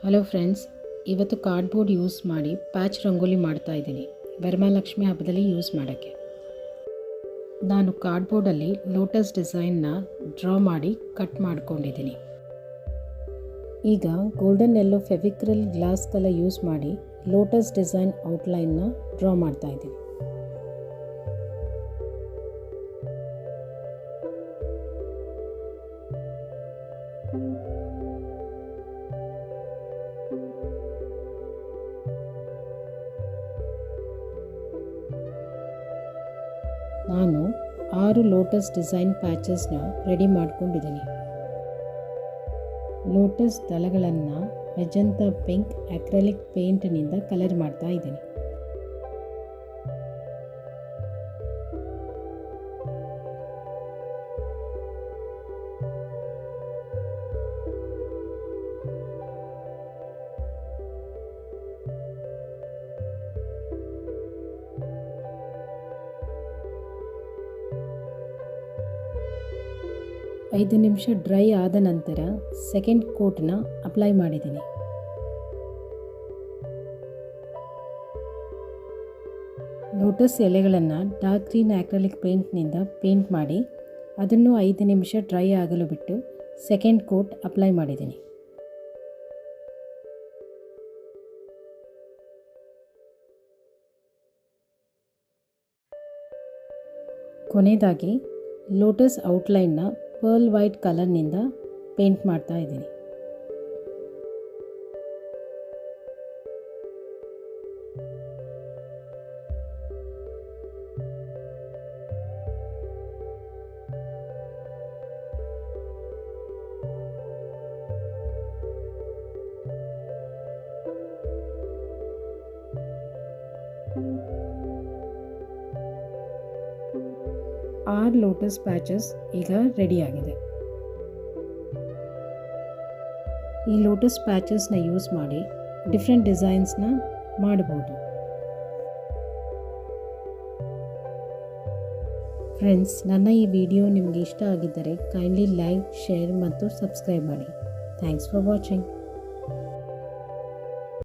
Hello friends, ಇವತ್ತು cardboard use ಮಾಡಿ patch rangoli ಮಾಡ್ತಾ ಇದ್ದೀನಿ. ವರಮಹಾಲಕ್ಷ್ಮಿ ಹಬ್ಬದಲ್ಲಿ ಯೂಸ್ ಮಾಡೋಕ್ಕೆ ನಾನು ಕಾರ್ಡ್ಬೋರ್ಡಲ್ಲಿ ಲೋಟಸ್ ಡಿಸೈನ್ನ ಡ್ರಾ ಮಾಡಿ ಕಟ್ ಮಾಡ್ಕೊಂಡಿದ್ದೀನಿ. ಈಗ golden yellow Fevicryl glass colour use ಮಾಡಿ ಲೋಟಸ್ ಡಿಸೈನ್ ಔಟ್ಲೈನ್ನ ಡ್ರಾ ಮಾಡ್ತಾ ಇದ್ದೀನಿ. ನಾನು 6 ಲೋಟಸ್ ಡಿಸೈನ್ ಪ್ಯಾಚಸ್ನ ರೆಡಿ ಮಾಡ್ಕೊಂಡಿದ್ದೀನಿ. ಲೋಟಸ್ ದಳಗಳನ್ನು ಮೆಜೆಂಟಾ ಪಿಂಕ್ ಅಕ್ರೆಲಿಕ್ ಪೇಂಟ್ನಿಂದ ಕಲರ್ ಮಾಡ್ತಾ ಇದ್ದೀನಿ. ಐದು ನಿಮಿಷ ಡ್ರೈ ಆದ ನಂತರ ಸೆಕೆಂಡ್ ಕೋಟ್ನ ಅಪ್ಲೈ ಮಾಡಿದ್ದೀನಿ. ಲೋಟಸ್ ಎಲೆಗಳನ್ನು ಡಾರ್ಕ್ ಗ್ರೀನ್ ಆಕ್ರಿಲಿಕ್ ಪೇಂಟ್ನಿಂದ ಪೇಂಟ್ ಮಾಡಿ ಅದನ್ನು 5 ನಿಮಿಷ ಡ್ರೈ ಆಗಲು ಬಿಟ್ಟು ಸೆಕೆಂಡ್ ಕೋಟ್ ಅಪ್ಲೈ ಮಾಡಿದ್ದೀನಿ. ಕೊನೆಯದಾಗಿ ಲೋಟಸ್ ಔಟ್ಲೈನ್ನ ಪರ್ಲ್ ವೈಟ್ ಕಲರ್ನಿಂದ ಪೇಂಟ್ ಮಾಡ್ತಾ ಇದ್ದೀನಿ. ಆರು ಲೋಟಸ್ ಪ್ಯಾಚಸ್ ಈಗ ರೆಡಿಯಾಗಿದೆ. ಈ ಲೋಟಸ್ ಪ್ಯಾಚಸ್ನ ಯೂಸ್ ಮಾಡಿ ಡಿಫ್ರೆಂಟ್ ಡಿಸೈನ್ಸ್ನ ಮಾಡ್ಬೋದು. ಫ್ರೆಂಡ್ಸ್, ನನ್ನ ಈ ವಿಡಿಯೋ ನಿಮಗೆ ಇಷ್ಟ ಆಗಿದ್ದರೆ ಕೈಂಡ್ಲಿ ಲೈಕ್, ಶೇರ್ ಮತ್ತು ಸಬ್ಸ್ಕ್ರೈಬ್ ಮಾಡಿ. Thanks for watching.